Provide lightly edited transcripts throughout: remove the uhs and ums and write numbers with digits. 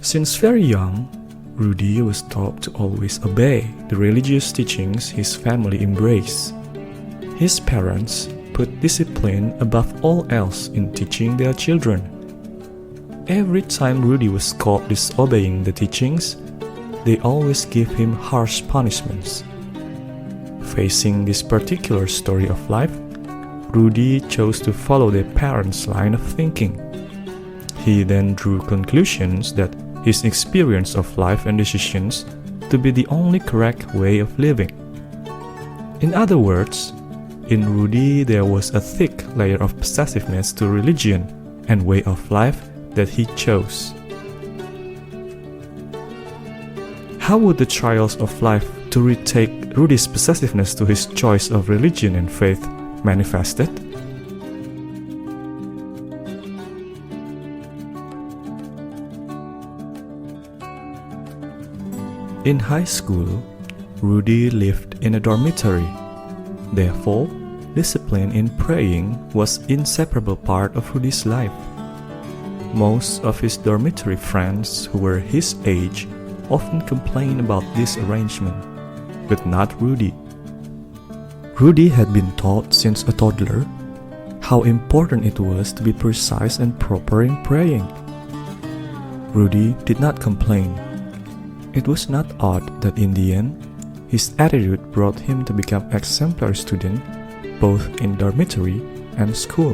Since very young, Rudi was taught to always obey the religious teachings his family embraced. His parents put discipline above all else in teaching their children. Every time Rudi was caught disobeying the teachings, they always gave him harsh punishments. Facing this particular story of life, Rudi chose to follow their parents' line of thinking. He then drew conclusions that his experience of life and decisions to be the only correct way of living. In other words, in Rudi there was a thick layer of possessiveness to religion and way of life that he chose. How would the trials of life to retake Rudi's possessiveness to his choice of religion and faith manifested? In high school, Rudi lived in a dormitory. Therefore, discipline in praying was an inseparable part of Rudi's life. Most of his dormitory friends who were his age often complained about this arrangement, but not Rudi. Rudi had been taught since a toddler how important it was to be precise and proper in praying. Rudi did not complain. It was not odd that in the end, his attitude brought him to become an exemplary student both in dormitory and school.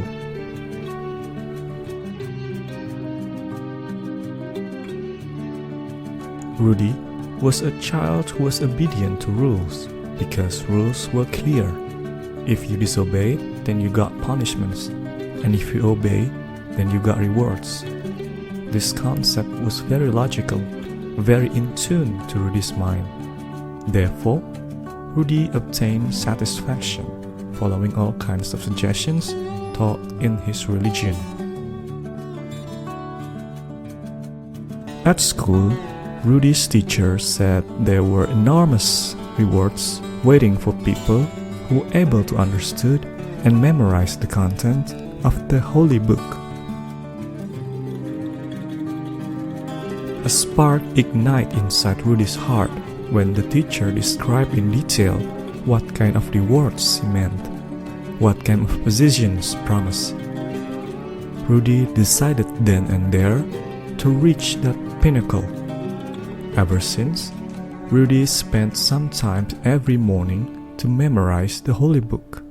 Rudi was a child who was obedient to rules because rules were clear. If you disobey, then you got punishments, and if you obey, then you got rewards. This concept was very logical, very in tune to Rudi's mind. Therefore, Rudi obtained satisfaction following all kinds of suggestions taught in his religion. At school, Rudi's teacher said there were enormous rewards waiting for people who were able to understand and memorize the content of the Holy Book. A spark ignited inside Rudi's heart when the teacher described in detail what kind of rewards he meant, what kind of positions promised. Rudi decided then and there to reach that pinnacle. Ever since, Rudi spent some time every morning to memorize the Holy Book.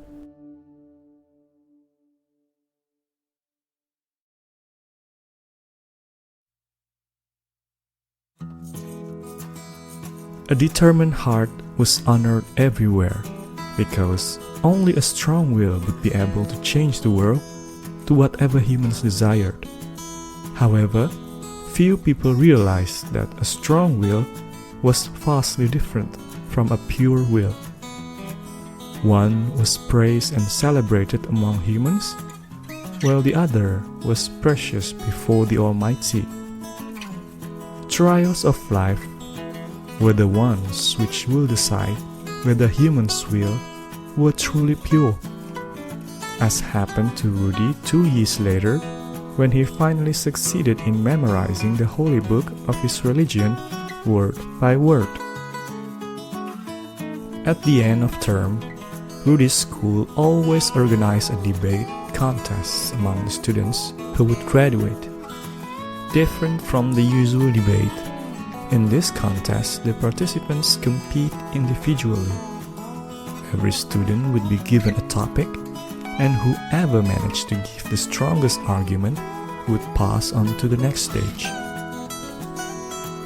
A determined heart was honored everywhere because only a strong will would be able to change the world to whatever humans desired. However, few people realized that a strong will was vastly different from a pure will. One was praised and celebrated among humans, while the other was precious before the Almighty. Trials of life were the ones which will decide whether humans' will were truly pure, as happened to Rudi 2 years later when he finally succeeded in memorizing the Holy Book of his religion word by word. At the end of term, Rudi's school always organized a debate contest among the students who would graduate. Different from the usual debate, in this contest the participants compete individually. Every student would be given a topic, and whoever managed to give the strongest argument would pass on to the next stage.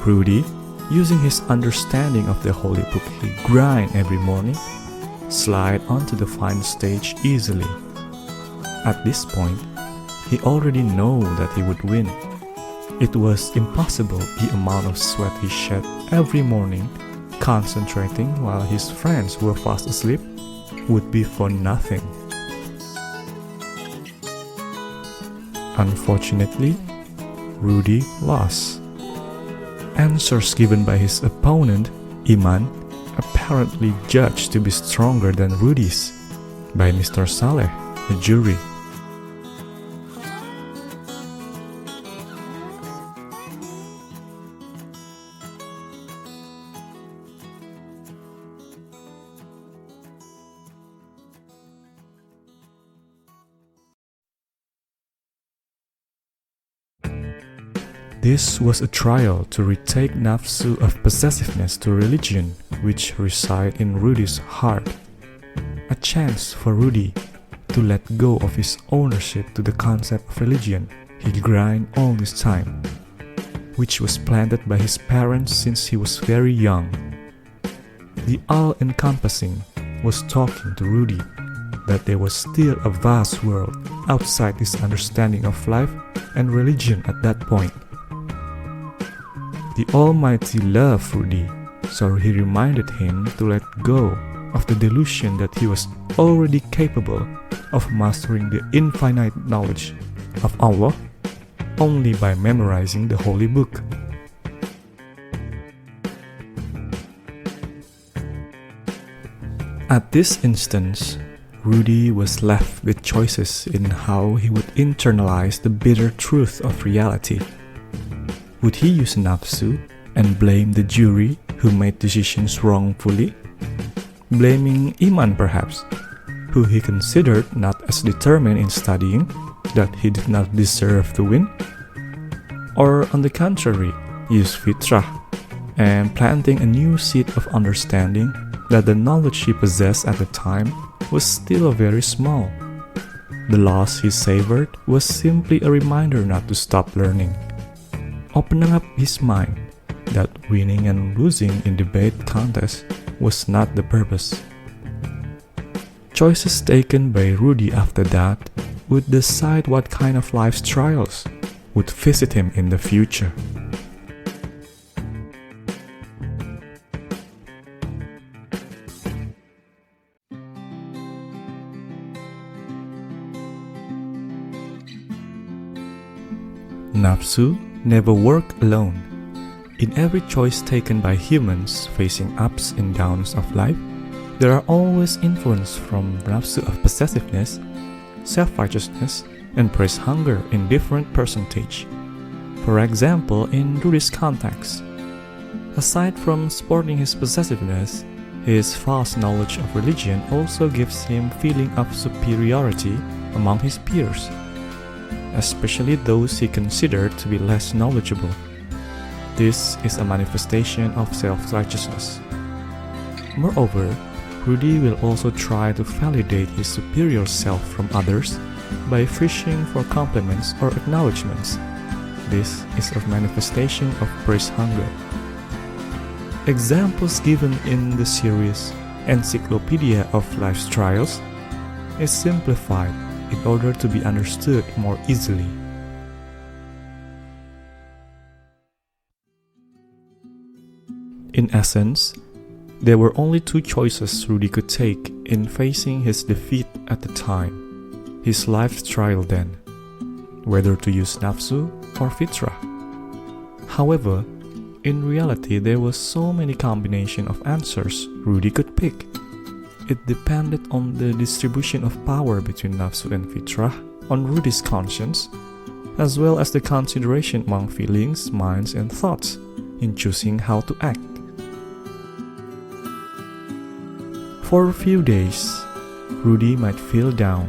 Rudi, using his understanding of the Holy Book he grind every morning, slide onto the final stage easily. At this point, he already knew that he would win. It was impossible the amount of sweat he shed every morning, concentrating while his friends were fast asleep, would be for nothing. Unfortunately, Rudi lost. Answers given by his opponent, Iman, apparently judged to be stronger than Rudi's by Mr. Saleh, the jury. This was a trial to retake nafsu of possessiveness to religion, which reside in Rudi's heart. A chance for Rudi to let go of his ownership to the concept of religion he grind all this time, which was planted by his parents since he was very young. The all-encompassing was talking to Rudi that there was still a vast world outside his understanding of life and religion at that point. The Almighty loved Rudi, so he reminded him to let go of the delusion that he was already capable of mastering the infinite knowledge of Allah only by memorizing the Holy Book. At this instance, Rudi was left with choices in how he would internalize the bitter truth of reality. Would he use nafsu and blame the jury who made decisions wrongfully? Blaming Iman perhaps, who he considered not as determined in studying, that he did not deserve to win? Or on the contrary, use fitrah and planting a new seed of understanding that the knowledge he possessed at the time was still very small. The loss he savored was simply a reminder not to stop learning, opening up his mind that winning and losing in debate contests was not the purpose. Choices taken by Rudi after that would decide what kind of life's trials would visit him in the future. Nafsu never work alone. In every choice taken by humans facing ups and downs of life, there are always influence from nafsu of possessiveness, self-righteousness, and praise hunger in different percentage. For example, in Rudi's context, aside from sporting his possessiveness, his vast knowledge of religion also gives him feeling of superiority among his peers, especially those he considered to be less knowledgeable. This is a manifestation of self-righteousness. Moreover, Rudi will also try to validate his superior self from others by fishing for compliments or acknowledgements. This is a manifestation of praise hunger. Examples given in the series Encyclopedia of Life's Trials is simplified in order to be understood more easily. In essence, there were only two choices Rudi could take in facing his defeat at the time, his life's trial then, whether to use nafsu or fitrah. However, in reality there was so many combination of answers Rudi could pick. It depended on the distribution of power between nafsu and fitrah on Rudi's conscience, as well as the consideration among feelings, minds, and thoughts in choosing how to act. For a few days, Rudi might feel down.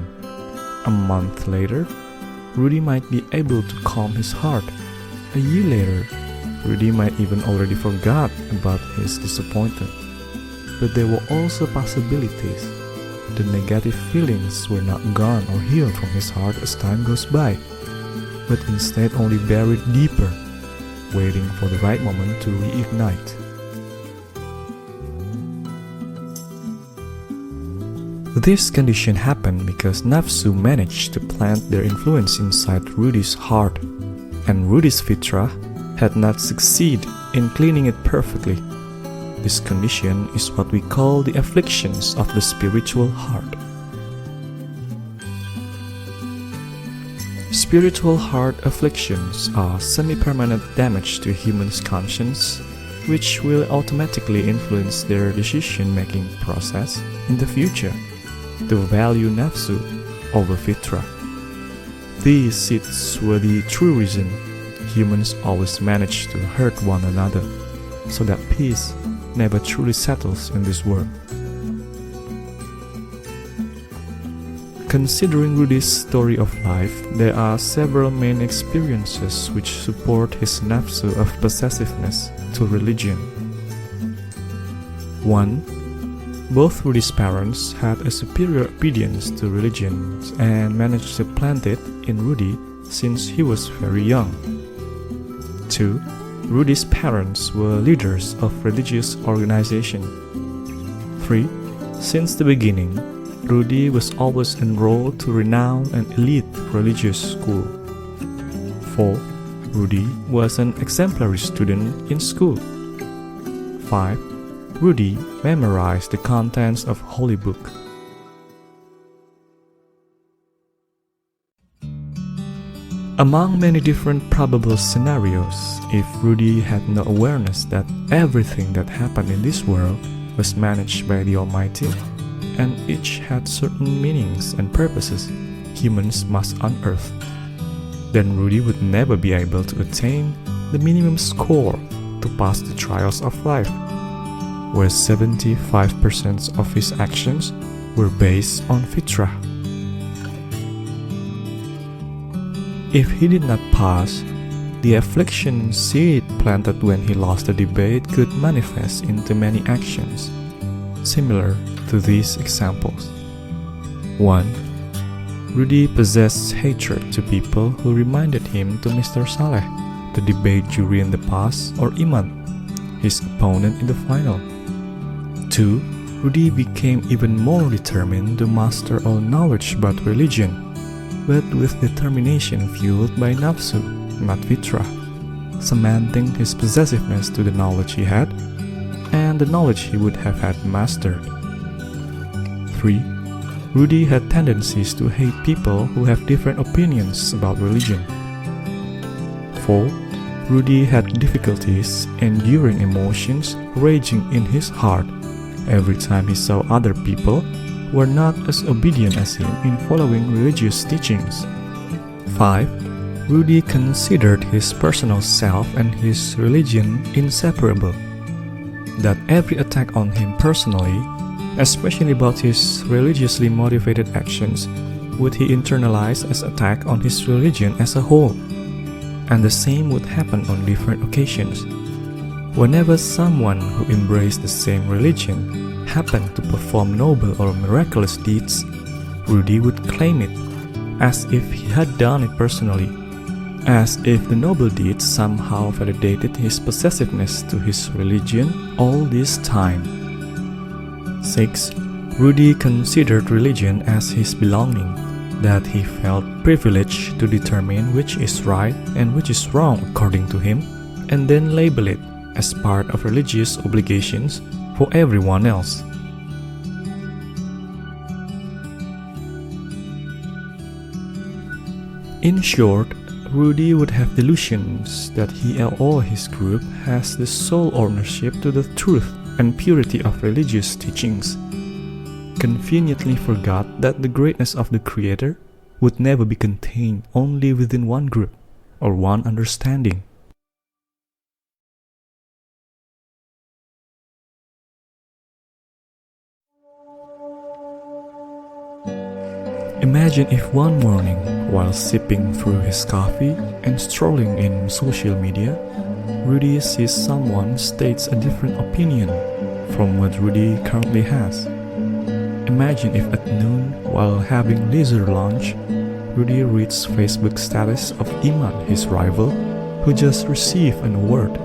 A month later, Rudi might be able to calm his heart. A year later, Rudi might even already forgot about his disappointment. But there were also possibilities. The negative feelings were not gone or healed from his heart as time goes by, but instead only buried deeper, waiting for the right moment to reignite. This condition happened because nafsu managed to plant their influence inside Rudi's heart, and Rudi's fitrah had not succeeded in cleaning it perfectly. This condition is what we call the afflictions of the spiritual heart. Spiritual heart afflictions are semi-permanent damage to a human's conscience, which will automatically influence their decision-making process in the future to value nafsu over fitrah. These seeds were the true reason humans always manage to hurt one another, so that peace never truly settles in this world. Considering Rudi's story of life, there are several main experiences which support his nafsu of possessiveness to religion. 1. Both Rudi's parents had a superior obedience to religion and managed to plant it in Rudi since he was very young. 2. Rudi's parents were leaders of religious organization. 3. Since the beginning, Rudi was always enrolled to renowned and elite religious school. 4. Rudi was an exemplary student in school. 5. Rudi memorized the contents of Holy Book. Among many different probable scenarios, if Rudi had no awareness that everything that happened in this world was managed by the Almighty, and each had certain meanings and purposes humans must unearth, then Rudi would never be able to attain the minimum score to pass the trials of life, where 75% of his actions were based on fitrah. If he did not pass, the affliction seed planted when he lost the debate could manifest into many actions, similar to these examples. 1. Rudi possessed hatred to people who reminded him to Mr. Saleh, the debate jury in the past, or Iman, his opponent in the final. 2. Rudi became even more determined to master all knowledge about religion, but with determination fueled by nafsu, not fitrah, cementing his possessiveness to the knowledge he had and the knowledge he would have had mastered. 3. Rudi had tendencies to hate people who have different opinions about religion. 4. Rudi had difficulties enduring emotions raging in his heart every time he saw other people who were not as obedient as him in following religious teachings. 5. Rudi considered his personal self and his religion inseparable, that every attack on him personally, especially about his religiously motivated actions, would he internalize as attack on his religion as a whole, and the same would happen on different occasions. Whenever someone who embraced the same religion happened to perform noble or miraculous deeds, Rudi would claim it, as if he had done it personally, as if the noble deeds somehow validated his possessiveness to his religion all this time. 6. Rudi considered religion as his belonging, that he felt privileged to determine which is right and which is wrong according to him, and then label it as part of religious obligations for everyone else. In short, Rudi would have delusions that he or his group has the sole ownership to the truth and purity of religious teachings, conveniently forgot that the greatness of the Creator would never be contained only within one group or one understanding. Imagine if one morning, while sipping through his coffee and strolling in social media, Rudi sees someone states a different opinion from what Rudi currently has. Imagine if at noon, while having leisure lunch, Rudi reads Facebook status of Iman, his rival, who just received an award.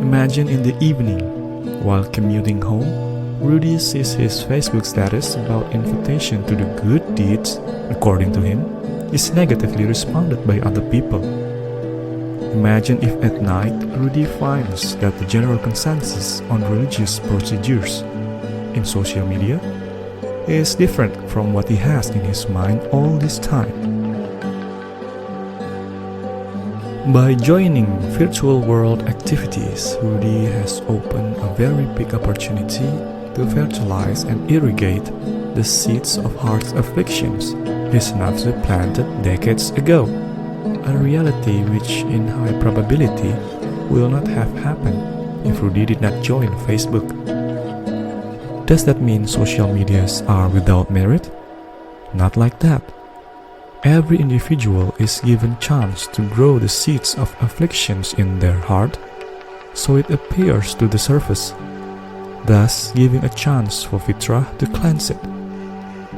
Imagine in the evening, while commuting home, Rudi sees his Facebook status about invitation to the good deeds, according to him, is negatively responded by other people. Imagine if at night Rudi finds that the general consensus on religious procedures in social media is different from what he has in his mind all this time. By joining virtual world activities, Rudi has opened a very big opportunity to fertilize and irrigate the seeds of heart's afflictions his nafsu planted decades ago, a reality which in high probability will not have happened if Rudi did not join Facebook. Does that mean social medias are without merit? Not like that. Every individual is given chance to grow the seeds of afflictions in their heart, so it appears to the surface, thus giving a chance for fitrah to cleanse it.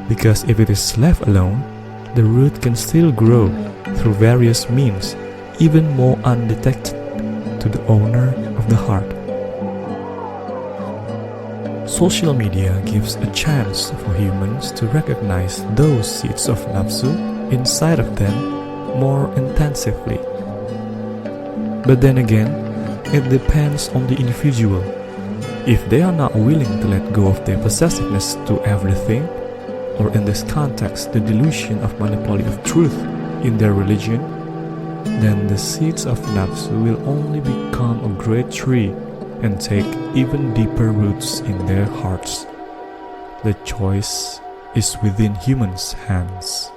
Because if it is left alone, the root can still grow through various means, even more undetected to the owner of the heart. Social media gives a chance for humans to recognize those seeds of nafsu inside of them more intensively. But then again, it depends on the individual. If they are not willing to let go of their possessiveness to everything, or in this context the delusion of monopoly of truth in their religion, then the seeds of nafsu will only become a great tree and take even deeper roots in their hearts. The choice is within humans' hands.